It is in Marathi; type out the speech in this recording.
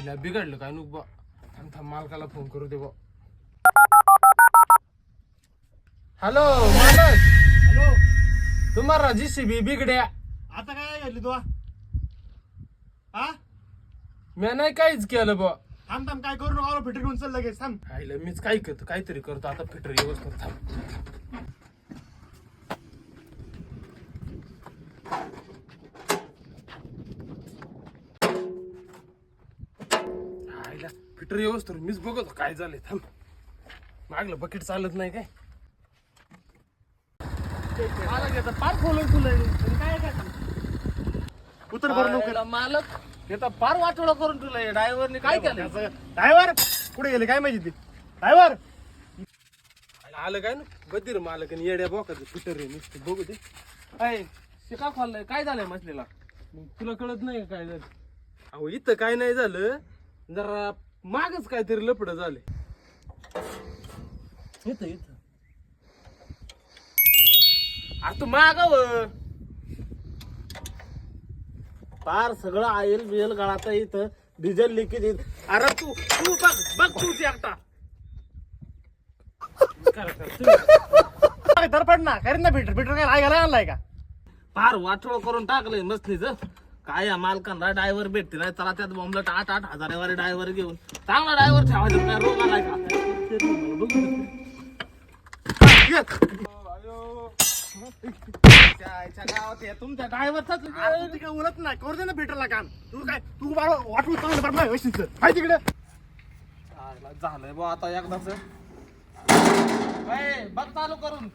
आईला बिघडलं काय नुक बा. थांब थांब मालकाला फोन करू दे बा. हॅलो मालक. हॅलो, तुम्हाला JCB बिघड्या. आता काय घडली तू? हा, मी नाही काहीच केलं बा. थांब थांब, काय करू नका, फिटर घेऊन चल लगेच. थांब. आईला मीच काय करतो, काहीतरी करतो आता. फिटर व्यवस्थित थांब. आईला फिटर व्यवस्थित मीच बघतो काय झालंय. थांब, मागलं बकेट चालत नाही काय. मला घेता पार खोलून तुला काय उतर बरं लवकर. मालक घेता पार वाटोळा करून तुला ड्रायव्हरने काय केलं? ड्रायव्हर कुठे गेले काय माहिती ते ड्रायव्हर? आलं काय ना बधीर मालक आणि येड्या बोकाचं फिटर आहे नुसतं बघू दे. अय शिका खोललंय काय झालंय मछलीला? मग तुला कळत नाही का काय झालं? अहो इथं काय नाही झालं, जरा मागच काहीतरी लपड झाले. इथं इथं आता तू मागाव. पार सगळं आईल बिल गळात इथं डिझेल लिकेज. अरे तू तू बघ बघ तूच एकटा. धरपड ना करेन ना फिटर. फिटर काय राहायला आणलाय का? पार वाटोळ करून टाकलंय मछलीचं. काय या मालकांना ड्रायव्हर भेटते नाही, चला त्यात बॉम्बलेट 8-8 हजारावारे ड्रायव्हर घेऊन चांगला ड्रायव्हर ठेवायचा. काय रोग आलाय का? गावात तुमच्या ड्रायव्हरचाच तू काय बोलत नाही, करू दे ना फिटरला काम. तू काय तू वाटू चांगलं माहिती तिकडे. झालंय बा आता एकदाच. बघ चालू करून.